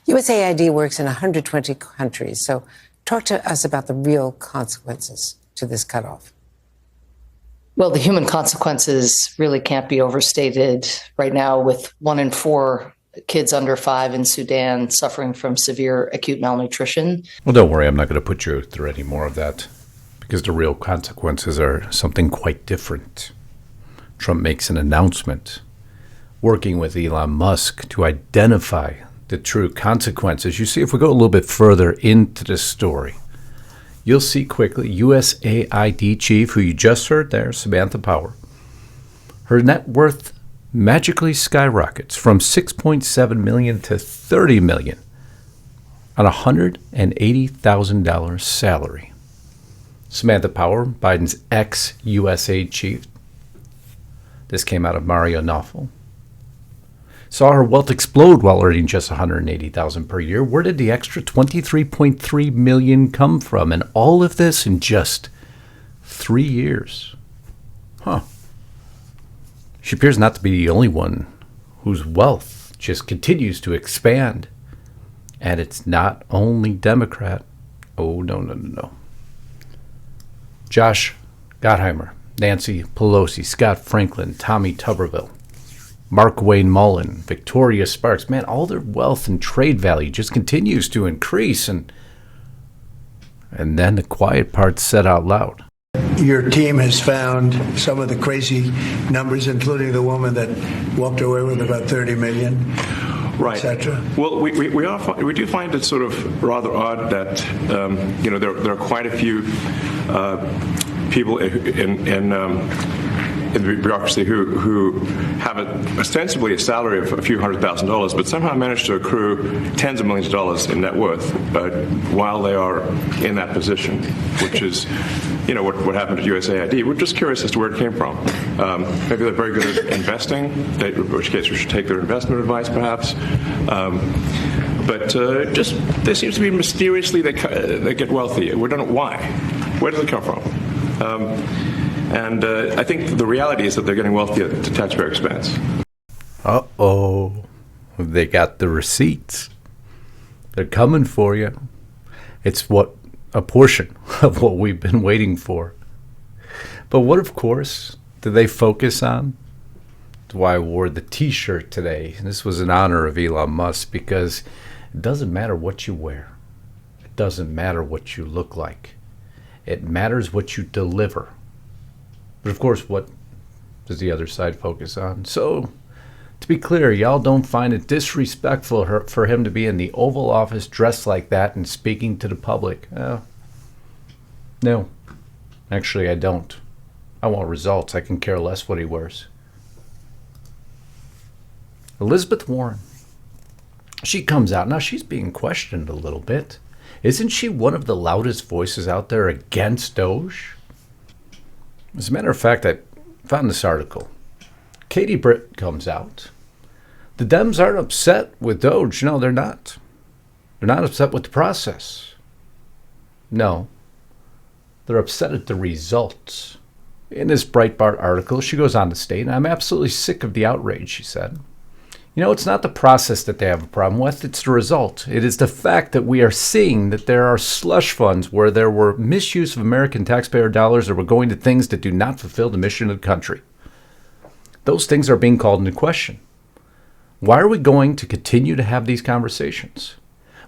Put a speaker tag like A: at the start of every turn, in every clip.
A: USAID works in 120 countries. So talk to us about the real consequences to this cutoff.
B: Well, the human consequences really can't be overstated right now, with 1 in 4 kids under 5 in Sudan suffering from severe acute malnutrition.
C: Well, don't worry, I'm not going to put you through any more of that, because the real consequences are something quite different. Trump makes an announcement working with Elon Musk to identify the true consequences. You see, if we go a little bit further into the story, you'll see quickly USAID chief, who you just heard there, Samantha Power, her net worth magically skyrockets from $6.7 million to $30 million on a $180,000 salary. Samantha Power, Biden's ex-USAID chief, this came out of Mario Nawfal, saw her wealth explode while earning just $180,000 per year. Where did the extra $23.3 million come from? And all of this in just 3 years. She appears not to be the only one whose wealth just continues to expand. And it's not only Democrat. Oh, no. Josh Gottheimer, Nancy Pelosi, Scott Franklin, Tommy Tuberville, Mark Wayne Mullen, Victoria Sparks. Man, all their wealth and trade value just continues to increase. And then the quiet part said out loud.
D: Your team has found some of the crazy numbers, including the woman that walked away with about $30 million,
E: right,
D: etc.
E: Well, we do find it sort of rather odd that there are quite a few people in the bureaucracy who have ostensibly a salary of a few $100,000, but somehow manage to accrue tens of millions of dollars in net worth while they are in that position, which is, what happened at USAID. We're just curious as to where it came from. Maybe they're very good at investing, in which case we should take their investment advice, perhaps. But just there seems to be mysteriously they get wealthy. We don't know why. Where does it come from? And I think the reality is that they're getting wealthy at the taxpayer expense.
C: Uh-oh. They got the receipts. They're coming for you. It's a portion of what we've been waiting for. But what, of course, do they focus on? That's why I wore the T-shirt today. This was in honor of Elon Musk, because it doesn't matter what you wear. It doesn't matter what you look like. It matters what you deliver. But of course, what does the other side focus on? So, to be clear, y'all don't find it disrespectful for him to be in the Oval Office dressed like that and speaking to the public? No. Actually, I don't. I want results. I can care less what he wears. Elizabeth Warren. She comes out. Now, she's being questioned a little bit. Isn't she one of the loudest voices out there against Doge? As a matter of fact, I found this article. Katie Britt comes out. The Dems aren't upset with Doge. No, they're not. They're not upset with the process. No. They're upset at the results. In this Breitbart article, she goes on to state, I'm absolutely sick of the outrage, she said. It's not the process that they have a problem with, it's the result. It is the fact that we are seeing that there are slush funds where there were misuse of American taxpayer dollars that were going to things that do not fulfill the mission of the country. Those things are being called into question. Why are we going to continue to have these conversations?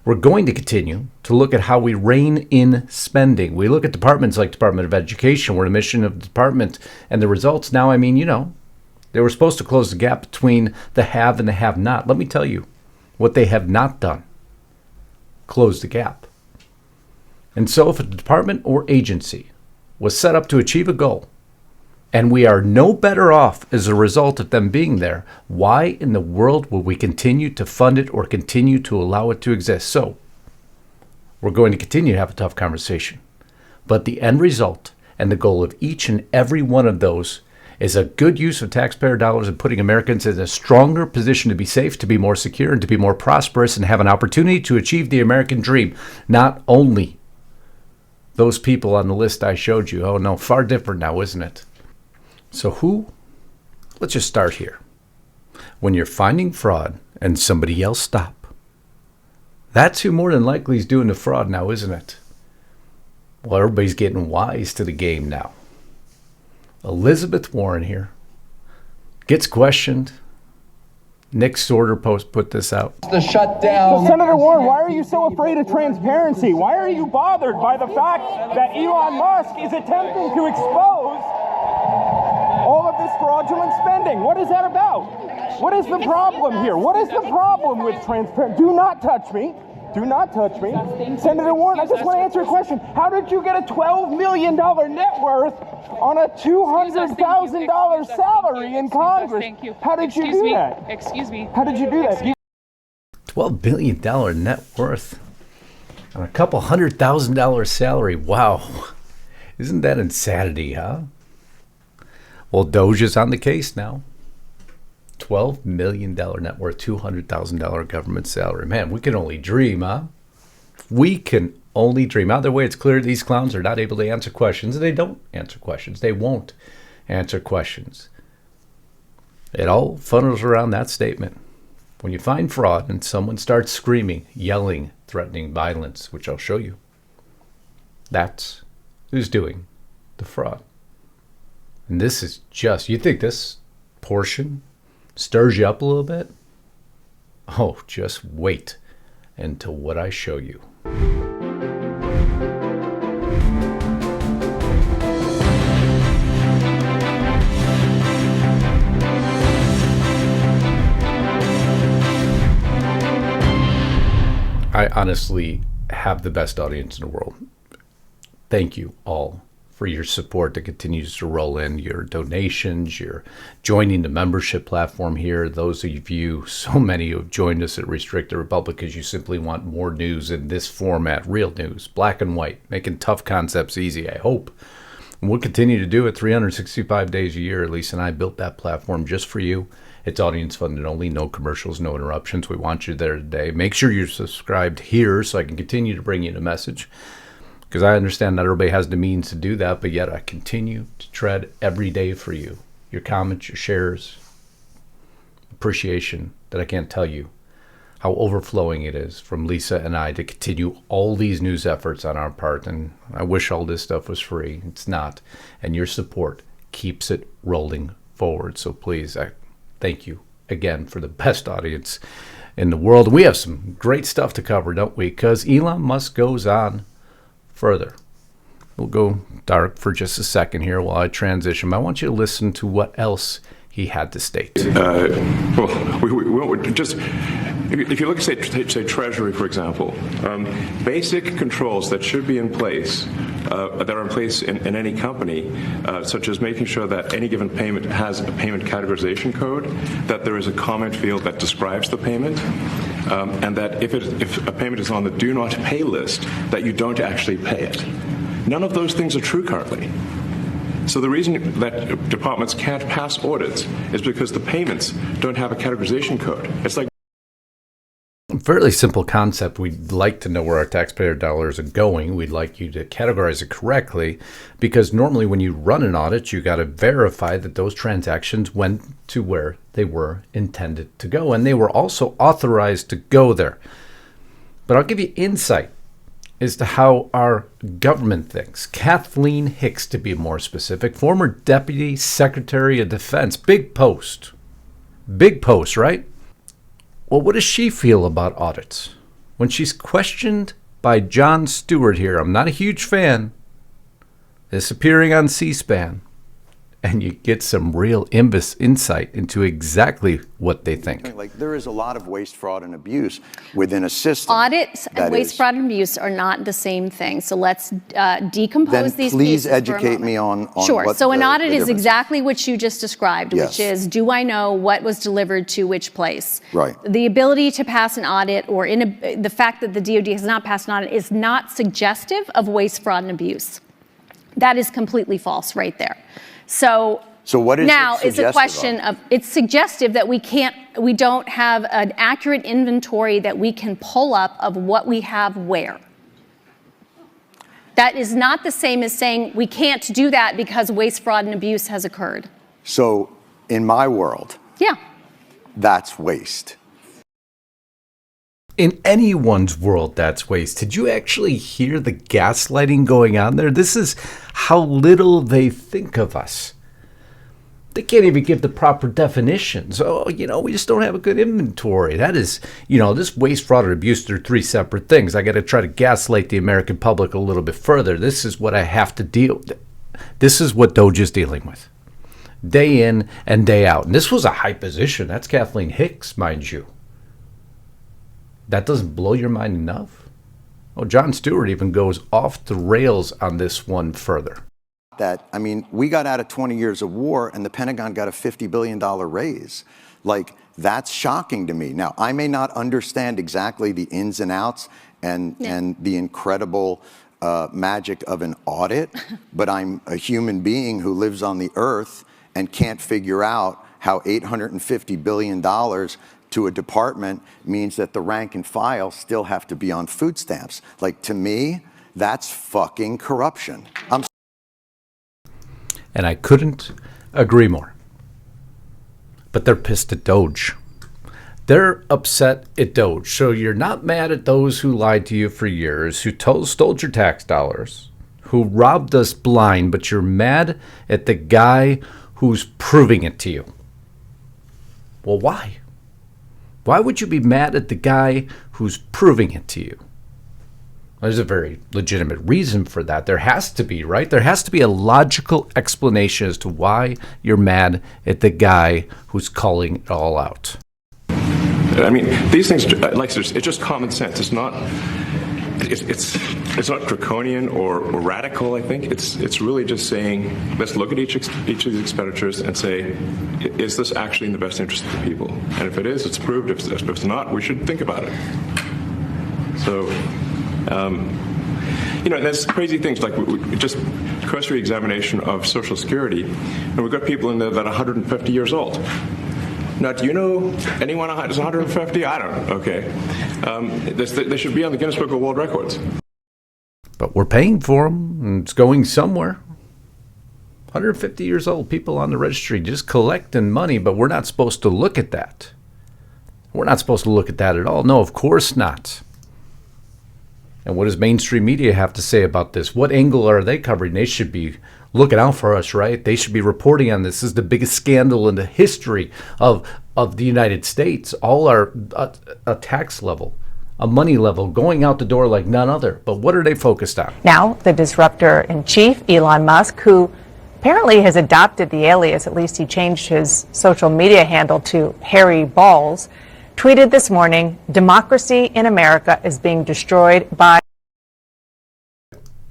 C: We're going to continue to look at how we rein in spending. We look at departments like Department of Education, where the mission of the department and the results now, they were supposed to close the gap between the have and the have not. Let me tell you what they have not done. Close the gap. And so if a department or agency was set up to achieve a goal, and we are no better off as a result of them being there, why in the world will we continue to fund it or continue to allow it to exist? So we're going to continue to have a tough conversation. But the end result and the goal of each and every one of those is a good use of taxpayer dollars and putting Americans in a stronger position to be safe, to be more secure, and to be more prosperous and have an opportunity to achieve the American dream. Not only those people on the list I showed you. Oh, no, far different now, isn't it? So who? Let's just start here. When you're finding fraud and somebody else stop, That's who more than likely is doing the fraud now, isn't it? Well, everybody's getting wise to the game now. Elizabeth Warren here gets questioned. Nick Sorter put this out.
F: The shutdown. So Senator Warren, why are you so afraid of transparency? Why are you bothered by the fact that Elon Musk is attempting to expose all of this fraudulent spending? What is that about? What is the problem here? What is the problem with transparency? Do not touch me. Do not touch me. Senator Warren, I just want to answer a question. How did you get a $12 million net worth on a $200,000 salary in Congress? How did you do that?
G: Excuse me.
F: How did you do that?
C: $12 billion net worth on a couple $100,000 salary. Wow. Isn't that insanity, huh? Well, Doge is on the case now. $12 million net worth, $200,000 government salary. Man, we can only dream, huh? We can only dream. Either way, it's clear these clowns are not able to answer questions. They don't answer questions. They won't answer questions. It all funnels around that statement. When you find fraud and someone starts screaming, yelling, threatening violence, which I'll show you, that's who's doing the fraud. And this is just, you think this portion stirs you up a little bit? Oh, just wait until what I show you. I honestly have the best audience in the world. Thank you all for your support that continues to roll in, your donations, your joining the membership platform here. Those of you, so many who have joined us at Restrict the Republic because you simply want more news in this format, real news, black and white, making tough concepts easy, I hope. And we'll continue to do it 365 days a year. Lisa and I built that platform just for you. It's audience funded only, no commercials, no interruptions. We want you there today. Make sure you're subscribed here so I can continue to bring you the message. Because I understand not everybody has the means to do that, but yet I continue to tread every day for you. Your comments, your shares, appreciation that I can't tell you how overflowing it is from Lisa and I to continue all these news efforts on our part. And I wish all this stuff was free. It's not. And your support keeps it rolling forward. So please, I thank you again for the best audience in the world. We have some great stuff to cover, don't we? Because Elon Musk goes on further. We'll go dark for just a second here while I transition. I want you to listen to what else he had to state.
E: If you look at, say Treasury, for example, basic controls that should be in place, that are in place in any company, such as making sure that any given payment has a payment categorization code, that there is a comment field that describes the payment, and that if a payment is on the do not pay list, that you don't actually pay it. None of those things are true currently. So the reason that departments can't pass audits is because the payments don't have a categorization code. It's like
C: a fairly simple concept. We'd like to know where our taxpayer dollars are going. We'd like you to categorize it correctly, because normally when you run an audit, you got to verify that those transactions went to where they were intended to go, and they were also authorized to go there. But I'll give you insight as to how our government thinks. Kathleen Hicks, to be more specific, former Deputy Secretary of Defense, big post, right? Well, what does she feel about audits? When she's questioned by Jon Stewart here, I'm not a huge fan, this appearing on C-SPAN, and you get some real insight into exactly what they think.
H: Like, there is a lot of waste, fraud, and abuse within a system.
I: Audits and waste, fraud, and abuse are not the same thing. So let's decompose these pieces.
H: Please educate me on
I: Sure.
H: What
I: so an audit is exactly what you just described,
H: Yes.
I: which is, do I know what was delivered to which place?
H: Right.
I: The ability to pass an audit, or the fact that the DoD has not passed an audit, is not suggestive of waste, fraud, and abuse. That is completely false right there. So
H: what is
I: now
H: it
I: is a question of, it's suggestive that we don't have an accurate inventory that we can pull up of what we have where. That is not the same as saying we can't do that because waste, fraud, and abuse has occurred.
H: So in my world,
I: Yeah.
H: that's waste.
C: In anyone's world, that's waste. Did you actually hear the gaslighting going on there? This is how little they think of us. They can't even give the proper definitions. Oh, we just don't have a good inventory. That is, this waste, fraud, and abuse are three separate things. I got to try to gaslight the American public a little bit further. This is what I have to deal with. This is what Doge is dealing with. Day in and day out. And this was a high position. That's Kathleen Hicks, mind you. That doesn't blow your mind enough? Oh, Jon Stewart even goes off the rails on this one further.
H: We got out of 20 years of war and the Pentagon got a $50 billion raise. That's shocking to me. Now, I may not understand exactly the ins and outs and the incredible magic of an audit, but I'm a human being who lives on the earth and can't figure out how $850 billion to a department means that the rank and file still have to be on food stamps. To me, that's fucking corruption.
C: And I couldn't agree more. But they're pissed at Doge. They're upset at Doge. So you're not mad at those who lied to you for years, who stole your tax dollars, who robbed us blind, but you're mad at the guy who's proving it to you. Well, why? Why would you be mad at the guy who's proving it to you? There's a very legitimate reason for that. There has to be, right? There has to be a logical explanation as to why you're mad at the guy who's calling it all out.
E: These things, it's just common sense. It's not draconian or radical, I think. It's really just saying, let's look at each of these expenditures and say, is this actually in the best interest of the people? And if it is, it's approved. If it's not, we should think about it. So, there's crazy things like just cursory examination of Social Security, and we've got people in there that are 150 years old. Now, do you know anyone who's 150? I don't know. Okay. They should be on the Guinness Book of World Records.
C: But we're paying for them, and it's going somewhere. 150 years old, people on the registry just collecting money, but we're not supposed to look at that. We're not supposed to look at that at all. No, of course not. And what does mainstream media have to say about this? What angle are they covering? They should be looking out for us, right? They should be reporting on this. This is the biggest scandal in the history of the United States. All are a tax level, a money level, going out the door like none other. But what are they focused on?
G: Now, the disruptor-in-chief, Elon Musk, who apparently has adopted the alias, at least he changed his social media handle to Harry Balls, tweeted this morning, democracy in America is being destroyed by...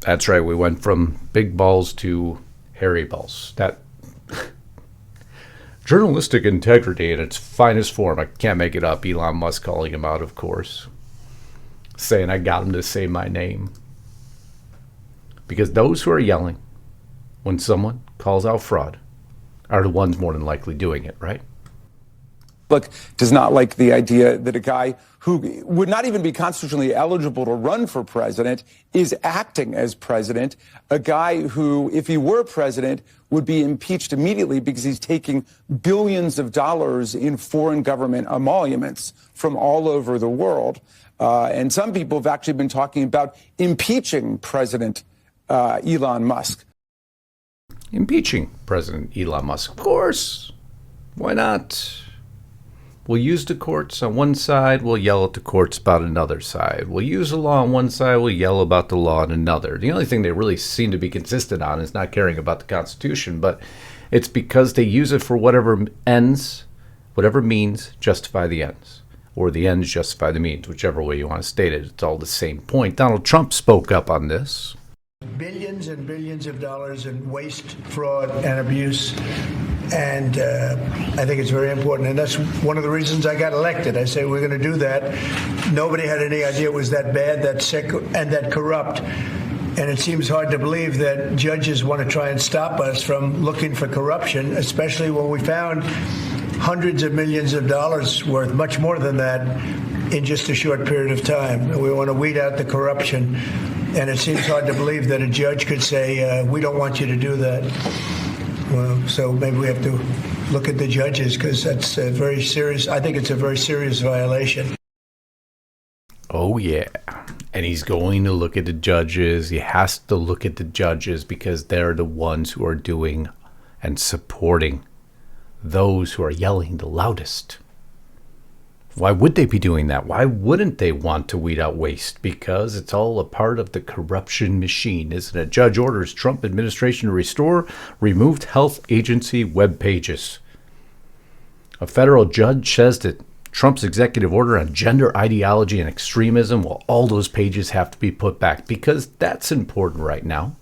C: That's right. We went from big balls to hairy balls. That journalistic integrity in its finest form. I can't make it up. Elon Musk calling him out, of course. Saying I got him to say my name. Because those who are yelling when someone calls out fraud are the ones more than likely doing it, right?
J: Does not like the idea that a guy who would not even be constitutionally eligible to run for president is acting as president, a guy who, if he were president, would be impeached immediately because he's taking billions of dollars in foreign government emoluments from all over the world. And some people have actually been talking about impeaching President Elon Musk.
C: Impeaching President Elon Musk. Of course. Why not? We'll use the courts on one side, we'll yell at the courts about another side. We'll use the law on one side, we'll yell about the law on another. The only thing they really seem to be consistent on is not caring about the Constitution, but it's because they use it for whatever ends, whatever means justify the ends, or the ends justify the means, whichever way you want to state it. It's all the same point. Donald Trump spoke up on this.
D: Billions and billions of dollars in waste, fraud, and abuse. And I think it's very important. And that's one of the reasons I got elected. I said, we're going to do that. Nobody had any idea it was that bad, that sick, and that corrupt. And it seems hard to believe that judges want to try and stop us from looking for corruption, especially when we found hundreds of millions of dollars worth, much more than that, in just a short period of time. We want to weed out the corruption. And it seems hard to believe that a judge could say, we don't want you to do that. Well, so maybe we have to look at the judges, because that's a very serious, I think it's a very serious violation.
C: Oh, yeah. And he's going to look at the judges. He has to look at the judges because they're the ones who are doing and supporting those who are yelling the loudest. Why would they be doing that? Why wouldn't they want to weed out waste? Because it's all a part of the corruption machine, isn't it? Judge orders Trump administration to restore removed health agency web pages. A federal judge says that Trump's executive order on gender ideology and extremism, well, all those pages have to be put back because that's important right now.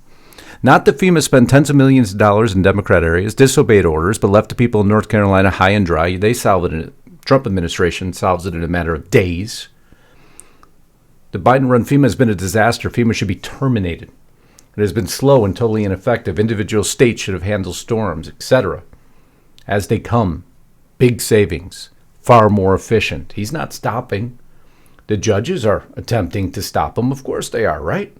C: Not that FEMA spent tens of millions of dollars in Democrat areas, disobeyed orders, but left the people in North Carolina high and dry. They solve it in Trump administration solves it in a matter of days. The Biden-run FEMA has been a disaster. FEMA should be terminated. It has been slow and totally ineffective. Individual states should have handled storms, etc. As they come, big savings, far more efficient. He's not stopping. The judges are attempting to stop him. Of course they are, right?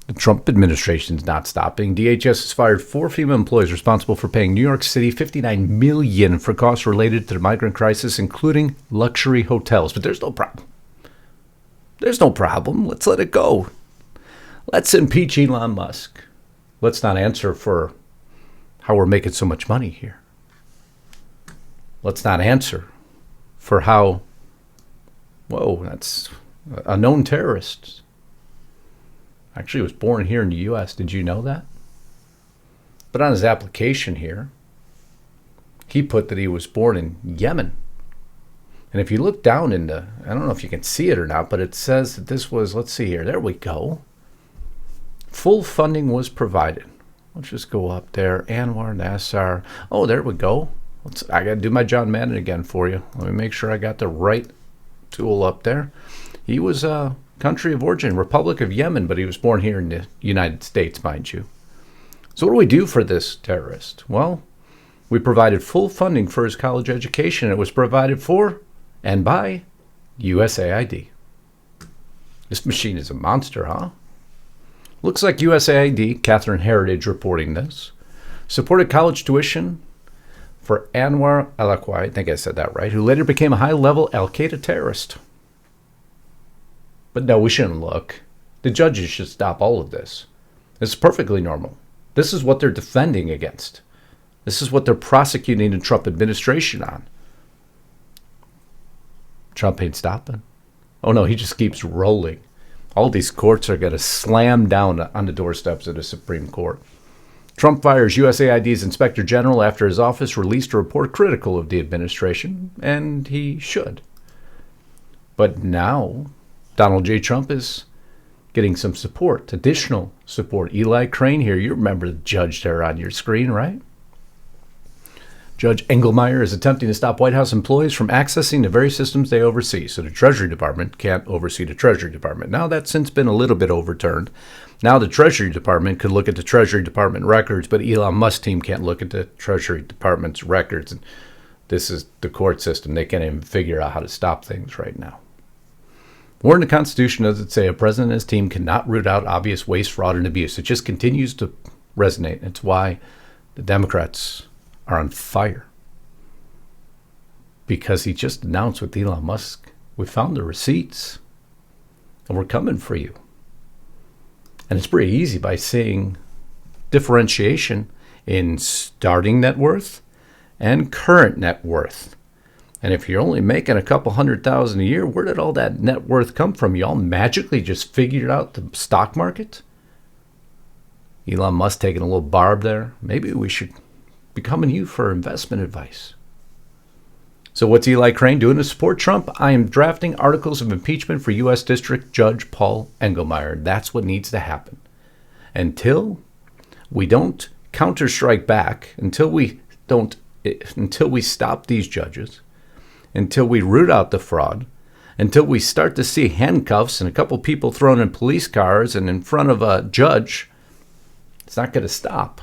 C: The Trump administration's not stopping. DHS has fired 4 FEMA employees responsible for paying New York City $59 million for costs related to the migrant crisis, including luxury hotels. But there's no problem. There's no problem. Let's let it go. Let's impeach Elon Musk. Let's not answer for how we're making so much money here. Let's not answer for how, whoa, that's a known terrorist. Actually was born here in the U.S. Did you know that? But on his application here, he put that he was born in Yemen. And if you look down in the, I don't know if you can see it or not, but it says that this was, let's see here, there we go. Full funding was provided. Let's just go up there. Anwar Nassar. Oh, there we go. I got to do my John Madden again for you. Let me make sure I got the right tool up there. He was country of origin, Republic of Yemen, but he was born here in the United States, mind you. So what do we do for this terrorist? Well, we provided full funding for his college education. It was provided for and by USAID. This machine is a monster, huh? Looks like USAID, Catherine Heritage reporting this, supported college tuition for Anwar al-Awlaki, I think I said that right, who later became a high-level al-Qaeda terrorist. But no, we shouldn't look. The judges should stop all of this. This is perfectly normal. This is what they're defending against. This is what they're prosecuting the Trump administration on. Trump ain't stopping. Oh no, he just keeps rolling. All these courts are going to slam down on the doorsteps of the Supreme Court. Trump fires USAID's Inspector General after his office released a report critical of the administration, and he should. But now Donald J. Trump is getting some support, additional support. Eli Crane here, you remember the judge there on your screen, right? Judge Engelmeyer is attempting to stop White House employees from accessing the very systems they oversee, so the Treasury Department can't oversee the Treasury Department. Now that's since been a little bit overturned. Now the Treasury Department could look at the Treasury Department records, but Elon Musk's team can't look at the Treasury Department's records. And this is the court system. They can't even figure out how to stop things right now. Where in the Constitution does it say a president and his team cannot root out obvious waste, fraud, and abuse? It just continues to resonate. It's why the Democrats are on fire. Because he just announced with Elon Musk, we found the receipts and we're coming for you. And it's pretty easy by saying differentiation in starting net worth and current net worth. And if you're only making a couple $100,000 a year, where did all that net worth come from? Y'all magically just figured out the stock market? Elon Musk taking a little barb there. Maybe we should be coming to you for investment advice. So what's Eli Crane doing to support Trump? I am drafting articles of impeachment for U.S. District Judge Paul Engelmeyer. That's what needs to happen. Until we don't counter-strike back, until we stop these judges, until we root out the fraud, until we start to see handcuffs and a couple people thrown in police cars and in front of a judge, it's not going to stop.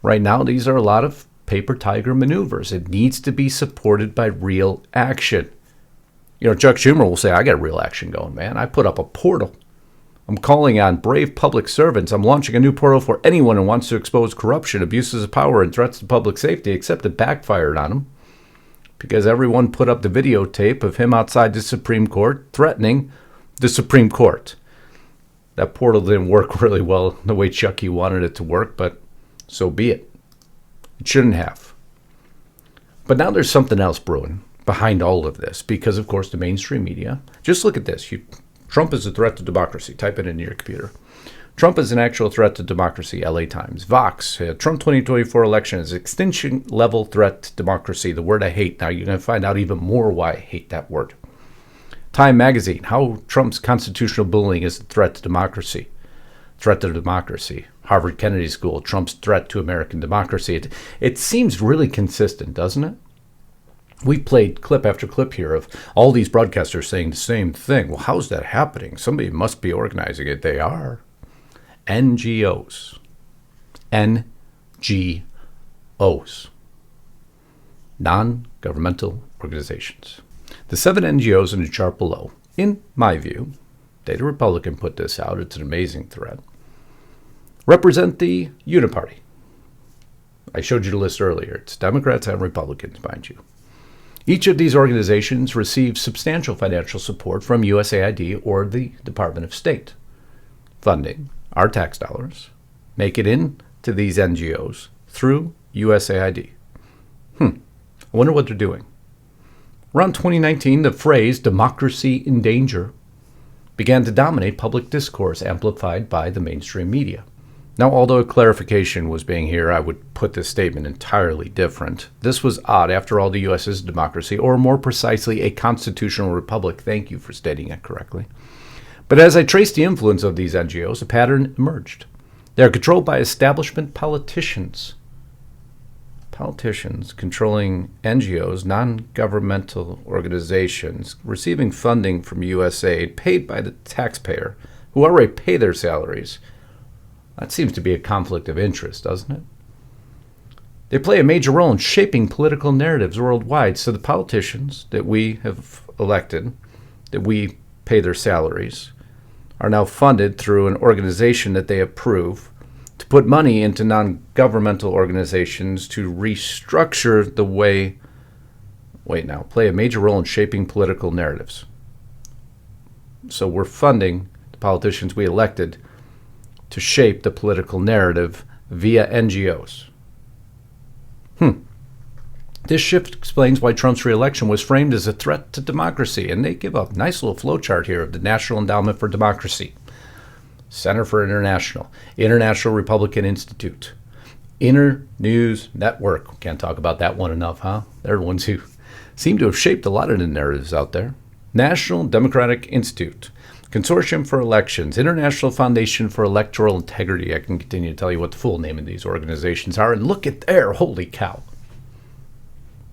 C: Right now, these are a lot of paper tiger maneuvers. It needs to be supported by real action. You know, Chuck Schumer will say, I got real action going, man. I put up a portal. I'm calling on brave public servants. I'm launching a new portal for anyone who wants to expose corruption, abuses of power, and threats to public safety, except it backfired on him. because everyone put up the videotape of him outside the Supreme Court threatening the Supreme Court. That portal didn't work really well the way Chucky wanted it to work, but so be it. It shouldn't have. But now there's something else brewing behind all of this, because, of course, the mainstream media, just look at this. Trump is a threat to democracy. Type it into your computer. Trump is an actual threat to democracy. LA Times. Vox. Trump 2024 election is extinction-level threat to democracy. The word I hate. Now you're going to find out even more why I hate that word. Time Magazine. How Trump's constitutional bullying is a threat to democracy. Threat to democracy. Harvard Kennedy School. Trump's threat to American democracy. It seems really consistent, doesn't it? We've played clip after clip here of all these broadcasters saying the same thing. Well, how's that happening? Somebody must be organizing it. They are. NGOs. NGOs. Non-governmental organizations. The 7 NGOs in the chart below, in my view, Data Republican put this out, it's an amazing thread, represent the Uniparty. I showed you the list earlier. It's Democrats and Republicans, mind you. Each of these organizations receives substantial financial support from USAID or the Department of State. Funding, our tax dollars, make it into these NGOs through USAID. I wonder what they're doing. Around 2019, the phrase democracy in danger began to dominate public discourse, amplified by the mainstream media. Now, although a clarification was being here, I would put this statement entirely different. This was odd. After all, the U.S. is a democracy, or more precisely, a constitutional republic. Thank you for stating it correctly. But as I traced the influence of these NGOs, a pattern emerged. They are controlled by establishment politicians. Politicians controlling NGOs, non-governmental organizations, receiving funding from USAID, paid by the taxpayer, who already pay their salaries. That seems to be a conflict of interest, doesn't it? They play a major role in shaping political narratives worldwide. So the politicians that we have elected, that we pay their salaries, are now funded through an organization that they approve to put money into non-governmental organizations to restructure the way, play a major role in shaping political narratives. So we're funding the politicians we elected to shape the political narrative via NGOs. This shift explains why Trump's reelection was framed as a threat to democracy, and they give a nice little flowchart here of the National Endowment for Democracy, Center for International Republican Institute, Internews Network. Can't talk about that one enough, huh? They're the ones who seem to have shaped a lot of the narratives out there. National Democratic Institute, Consortium for Elections, International Foundation for Electoral Integrity. I can continue to tell you what the full name of these organizations are, and look at there, holy cow.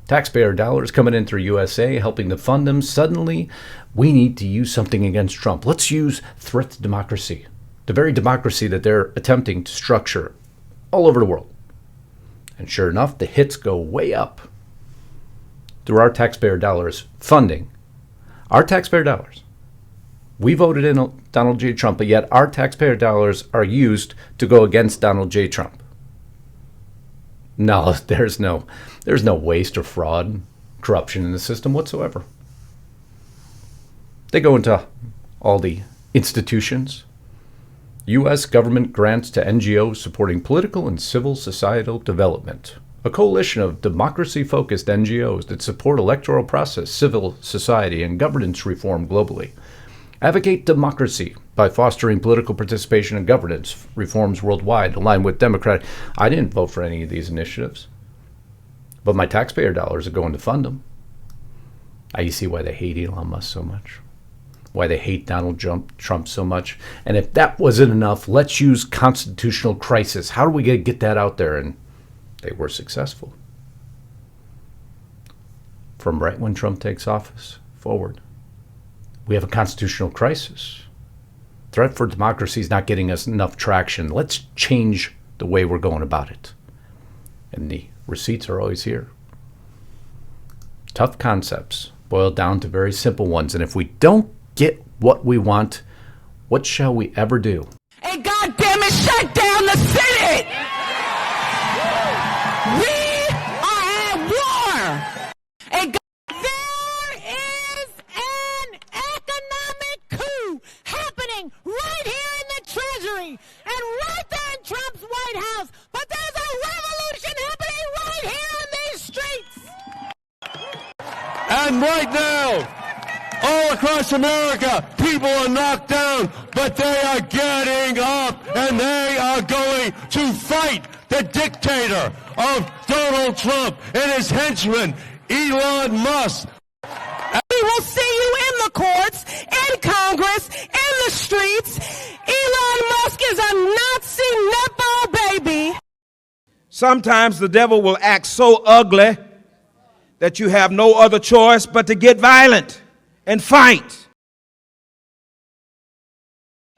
C: Taxpayer dollars coming in through USA, helping to fund them. Suddenly, we need to use something against Trump. Let's use threat to democracy, the very democracy that they're attempting to structure all over the world. And sure enough, the hits go way up through our taxpayer dollars funding. Our taxpayer dollars. We voted in Donald J. Trump, but yet our taxpayer dollars are used to go against Donald J. Trump. No, there's no waste or fraud, corruption in the system whatsoever. They go into all the institutions. U.S. government grants to NGOs supporting political and civil societal development. A coalition of democracy-focused NGOs that support electoral process, civil society, and governance reform globally. Advocate democracy by fostering political participation and governance reforms worldwide, aligned with Democrat. I didn't vote for any of these initiatives, but my taxpayer dollars are going to fund them. You see why they hate Elon Musk so much, why they hate Donald Trump so much. And if that wasn't enough, let's use constitutional crisis. How do we get that out there? And they were successful. From right when Trump takes office forward, we have a constitutional crisis. Threat for democracy is not getting us enough traction. Let's change the way we're going about it. And the receipts are always here. Tough concepts boiled down to very simple ones. And if we don't get what we want, what shall we ever do?
K: And goddamn it, shut down the Senate! We are at war! And
L: And right now, all across America, people are knocked down, but they are getting up and they are going to fight the dictator of Donald Trump and his henchman, Elon Musk.
K: We will see you in the courts, in Congress, in the streets. Elon Musk is a Nazi Nepo baby.
F: Sometimes the devil will act so ugly that you have no other choice but to get violent and fight.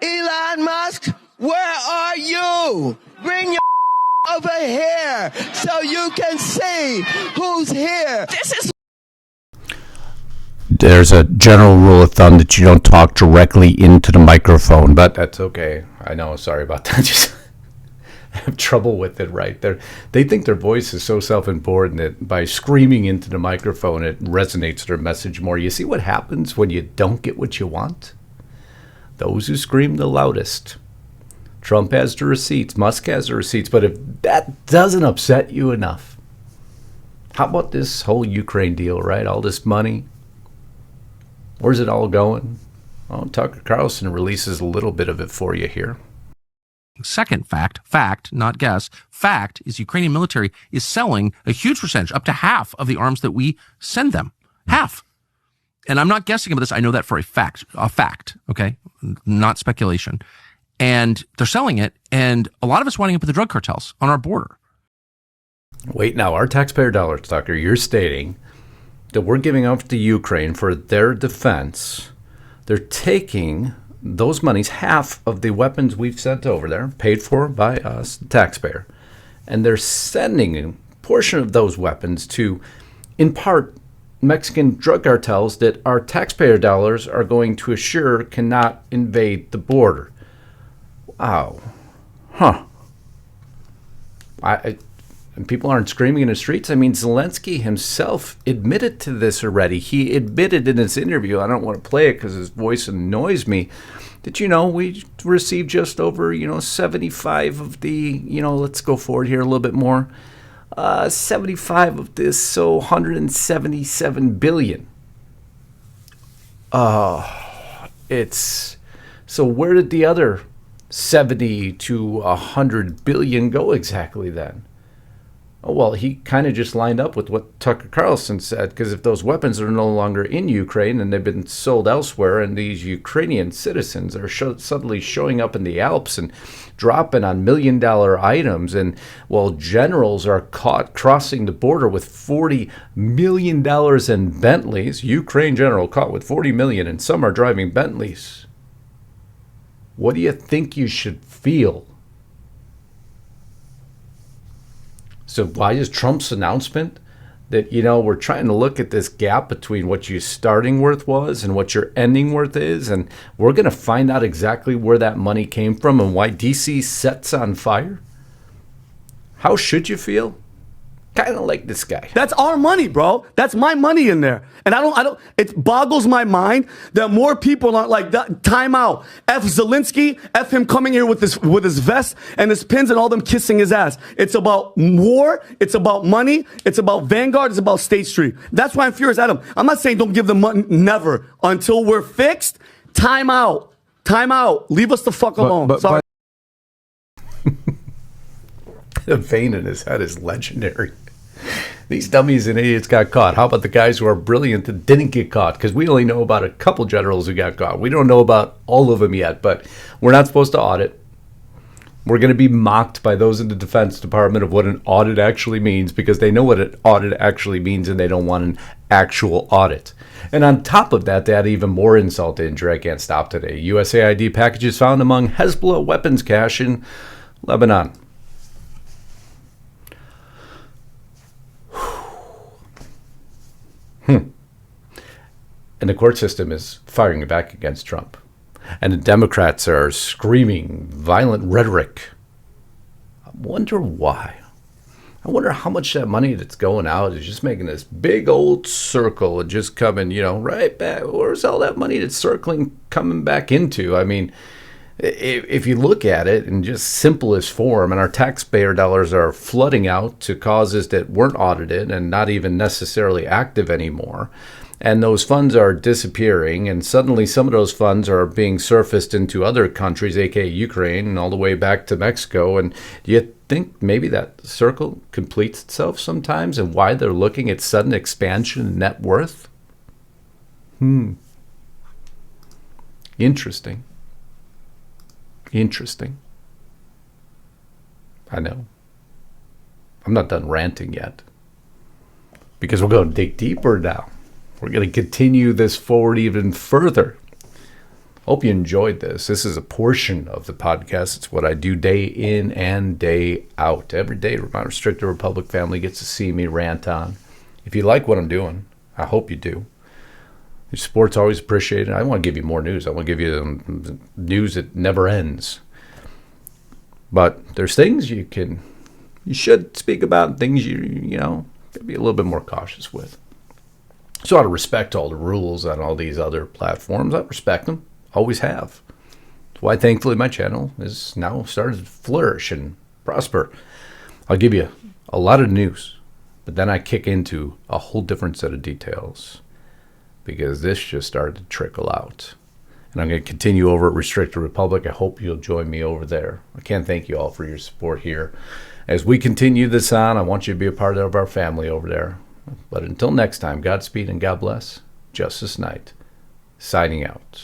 L: Elon Musk, where are you? Bring your over here so you can see who's here.
C: There's a general rule of thumb that you don't talk directly into the microphone, but that's okay. I know. Sorry about that. Just I have trouble with it right there. They think their voice is so self-important that by screaming into the microphone, it resonates their message more. You see what happens when you don't get what you want? Those who scream the loudest. Trump has the receipts. Musk has the receipts. But if that doesn't upset you enough, how about this whole Ukraine deal, right? All this money. Where's it all going? Well, Tucker Carlson releases a little bit of it for you here.
M: Second fact, not guess, fact is Ukrainian military is selling a huge percentage, up to half of the arms that we send them. Half. And I'm not guessing about this. I know that for a fact, okay? Not speculation. And they're selling it, and a lot of us winding up with the drug cartels on our border.
C: Wait, now, our taxpayer dollars, Tucker, you're stating that we're giving up to Ukraine for their defense. They're taking those monies, half of the weapons we've sent over there, paid for by us, the taxpayer, and they're sending a portion of those weapons to, in part, Mexican drug cartels that our taxpayer dollars are going to assure cannot invade the border. Wow. Huh. And people aren't screaming in the streets. I mean, Zelensky himself admitted to this already. He admitted in this interview, I don't want to play it because his voice annoys me, that, we received just over, 75 of the, let's go forward here a little bit more, 75 of this, so 177 billion. So where did the other 70 to 100 billion go exactly then? Oh, well, he kind of just lined up with what Tucker Carlson said, because if those weapons are no longer in Ukraine and they've been sold elsewhere, and these Ukrainian citizens are suddenly showing up in the Alps and dropping on $1 million items, and while generals are caught crossing the border with $40 million in Bentleys, Ukraine general caught with $40 million, and some are driving Bentleys. What do you think you should feel? So why is Trump's announcement that, we're trying to look at this gap between what your starting worth was and what your ending worth is, and we're going to find out exactly where that money came from and why D.C. sets on fire? How should you feel? Kind of like this guy.
N: That's our money, bro. That's my money in there. And I don't, it boggles my mind that more people aren't like that. Time out. F Zelensky, F him coming here with his vest and his pins and all them kissing his ass. It's about war. It's about money. It's about Vanguard. It's about State Street. That's why I'm furious at him. I'm not saying don't give them money. Never. Until we're fixed. Time out. Time out. Leave us the fuck alone. Sorry.
C: The vein in his head is legendary. These dummies and idiots got caught. How about the guys who are brilliant that didn't get caught? Because we only know about a couple generals who got caught. We don't know about all of them yet, but we're not supposed to audit. We're going to be mocked by those in the Defense Department of what an audit actually means, because they know what an audit actually means and they don't want an actual audit. And on top of that, they had even more insult to injury. I can't stop today. USAID packages found among Hezbollah weapons cache in Lebanon. And the court system is firing back against Trump. And the Democrats are screaming violent rhetoric. I wonder why. I wonder how much that money that's going out is just making this big old circle and just coming, right back. Where's all that money that's circling coming back into? I mean, if you look at it in just simplest form, and our taxpayer dollars are flooding out to causes that weren't audited and not even necessarily active anymore, and those funds are disappearing, and suddenly some of those funds are being surfaced into other countries, aka Ukraine, and all the way back to Mexico. And do you think maybe that circle completes itself sometimes, and why they're looking at sudden expansion in net worth? Interesting. I know. I'm not done ranting yet, because we're going to dig deeper now. We're going to continue this forward even further. Hope you enjoyed this. This is a portion of the podcast. It's what I do day in and day out. Every day, my Restricted Republic family gets to see me rant on. If you like what I'm doing, I hope you do. Your support's always appreciated. I want to give you more news. I want to give you news that never ends. But there's things you should speak about, and things you be a little bit more cautious with. So I respect all the rules on all these other platforms. I respect them. Always have. That's why, thankfully, my channel is now started to flourish and prosper. I'll give you a lot of news, but then I kick into a whole different set of details, because this just started to trickle out. And I'm going to continue over at Restricted Republic. I hope you'll join me over there. I can't thank you all for your support here. As we continue this on, I want you to be a part of our family over there. But until next time, Godspeed and God bless. Justus Knight, signing out.